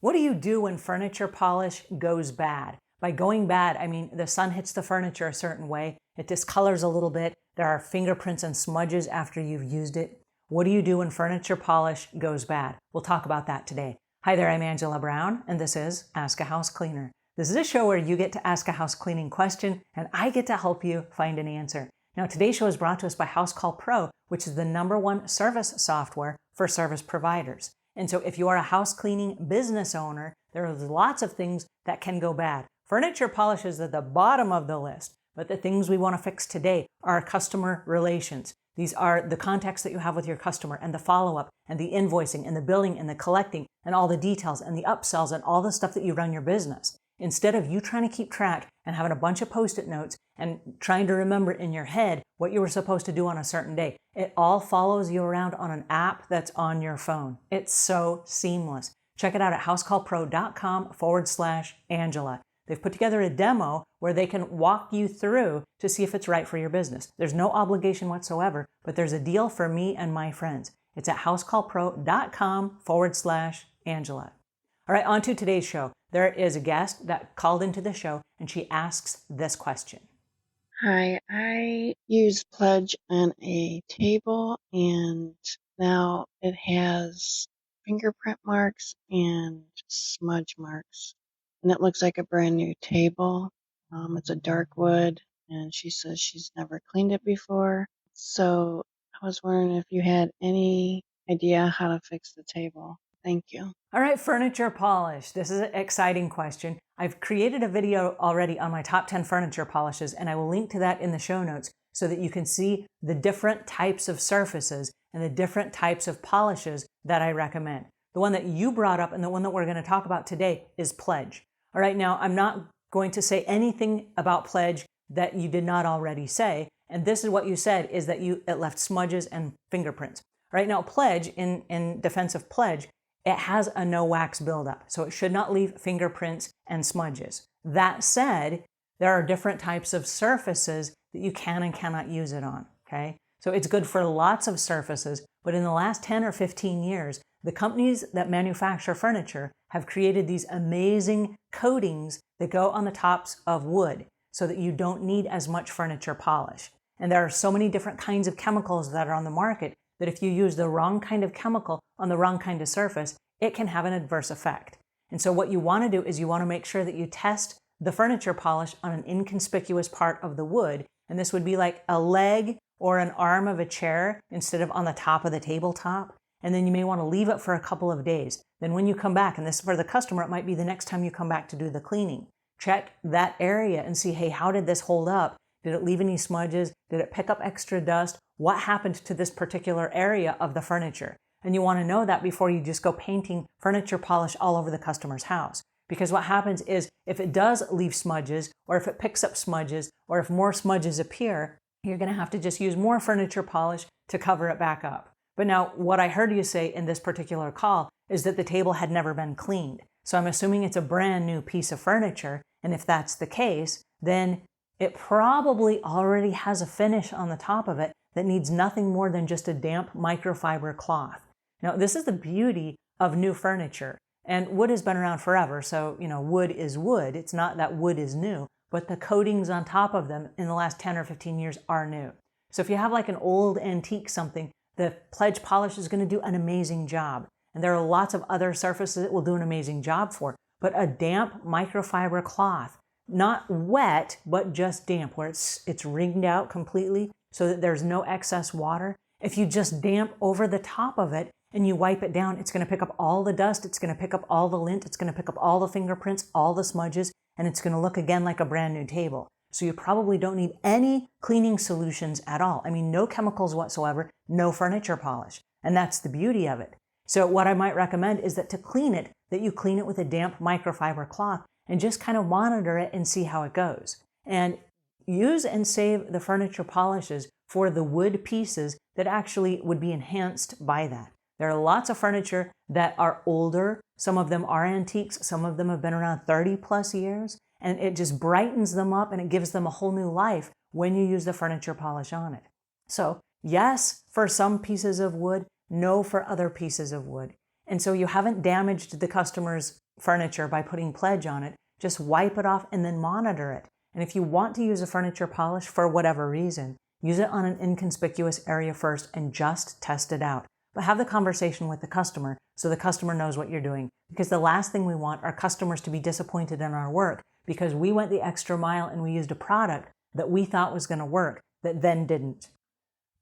What do you do when furniture polish goes bad? By going bad, I mean the sun hits the furniture a certain way, it discolors a little bit, there are fingerprints and smudges after you've used it. What do you do when furniture polish goes bad? We'll talk about that today. Hi there, I'm Angela Brown, and this is Ask a House Cleaner. This is a show where you get to ask a house cleaning question, and I get to help you find an answer. Now, today's show is brought to us by House Call Pro, which is the #1 service software for service providers. And so if you are a house cleaning business owner, there are lots of things that can go bad. Furniture polish is at the bottom of the list, but the things we want to fix today are customer relations. These are the contacts that you have with your customer and the follow-up and the invoicing and the billing and the collecting and all the details and the upsells and all the stuff that you run your business. Instead of you trying to keep track and having a bunch of Post-it notes and trying to remember in your head what you were supposed to do on a certain day, it all follows you around on an app that's on your phone. It's so seamless. Check it out at housecallpro.com/Angela. They've put together a demo where they can walk you through to see if it's right for your business. There's no obligation whatsoever, but there's a deal for me and my friends. It's at housecallpro.com/Angela. All right, on to today's show. There is a guest that called into the show and she asks this question. Hi, I use Pledge on a table and now it has fingerprint marks and smudge marks. And it looks like a brand new table. It's a dark wood and she says she's never cleaned it before. So I was wondering if you had any idea how to fix the table. Thank you. All right, furniture polish. This is an exciting question. I've created a video already on my top 10 furniture polishes, and I will link to that in the show notes so that you can see the different types of surfaces and the different types of polishes that I recommend. The one that you brought up and the one that we're going to talk about today is Pledge. All right, now I'm not going to say anything about Pledge that you did not already say, and this is what you said, is that it left smudges and fingerprints. All right, now Pledge, in defense of Pledge, it has a no wax buildup, so it should not leave fingerprints and smudges. That said, there are different types of surfaces that you can and cannot use it on, okay? So it's good for lots of surfaces, but in the last 10 or 15 years, the companies that manufacture furniture have created these amazing coatings that go on the tops of wood so that you don't need as much furniture polish. And there are so many different kinds of chemicals that are on the market that if you use the wrong kind of chemical on the wrong kind of surface, it can have an adverse effect. And so what you want to do is you want to make sure that you test the furniture polish on an inconspicuous part of the wood. And this would be like a leg or an arm of a chair instead of on the top of the tabletop. And then you may want to leave it for a couple of days. Then when you come back, and this for the customer, it might be the next time you come back to do the cleaning, check that area and see, hey, how did this hold up? Did it leave any smudges? Did it pick up extra dust? What happened to this particular area of the furniture? And you want to know that before you just go painting furniture polish all over the customer's house. Because what happens is if it does leave smudges, or if it picks up smudges, or if more smudges appear, you're going to have to just use more furniture polish to cover it back up. But now what I heard you say in this particular call is that the table had never been cleaned. So I'm assuming it's a brand new piece of furniture. And if that's the case, then it probably already has a finish on the top of it that needs nothing more than just a damp microfiber cloth. Now, this is the beauty of new furniture. And wood has been around forever, so, wood is wood. It's not that wood is new, but the coatings on top of them in the last 10 or 15 years are new. So if you have like an old antique something, the Pledge polish is going to do an amazing job. And there are lots of other surfaces it will do an amazing job for. But a damp microfiber cloth, not wet, but just damp, where it's wringed out completely so that there's no excess water. If you just damp over the top of it and you wipe it down, it's going to pick up all the dust, it's going to pick up all the lint, it's going to pick up all the fingerprints, all the smudges, and it's going to look again like a brand new table. So you probably don't need any cleaning solutions at all. I mean, no chemicals whatsoever, no furniture polish. And that's the beauty of it. So what I might recommend is that to clean it, that you clean it with a damp microfiber cloth and just kind of monitor it and see how it goes. And use and save the furniture polishes for the wood pieces that actually would be enhanced by that. There are lots of furniture that are older. Some of them are antiques. Some of them have been around 30 plus years. And it just brightens them up and it gives them a whole new life when you use the furniture polish on it. So yes, for some pieces of wood, no for other pieces of wood. And so you haven't damaged the customer's furniture by putting Pledge on it, just wipe it off and then monitor it. And if you want to use a furniture polish for whatever reason, use it on an inconspicuous area first and just test it out. But have the conversation with the customer so the customer knows what you're doing. Because the last thing we want are customers to be disappointed in our work because we went the extra mile and we used a product that we thought was going to work that then didn't.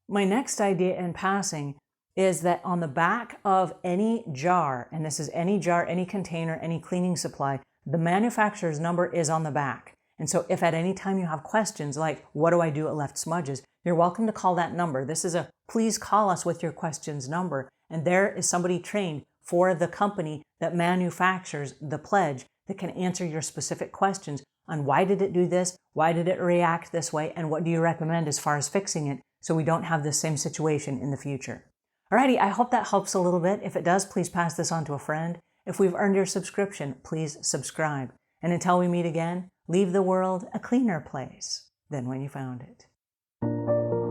My next idea in passing is that on the back of any jar, and this is any jar, any container, any cleaning supply, the manufacturer's number is on the back. And so if at any time you have questions like, what do I do? It left smudges, you're welcome to call that number. This is a please call us with your questions number. And there is somebody trained for the company that manufactures the Pledge that can answer your specific questions on why did it do this? Why did it react this way? And what do you recommend as far as fixing it so we don't have the same situation in the future? Alrighty, I hope that helps a little bit. If it does, please pass this on to a friend. If we've earned your subscription, please subscribe. And until we meet again, leave the world a cleaner place than when you found it.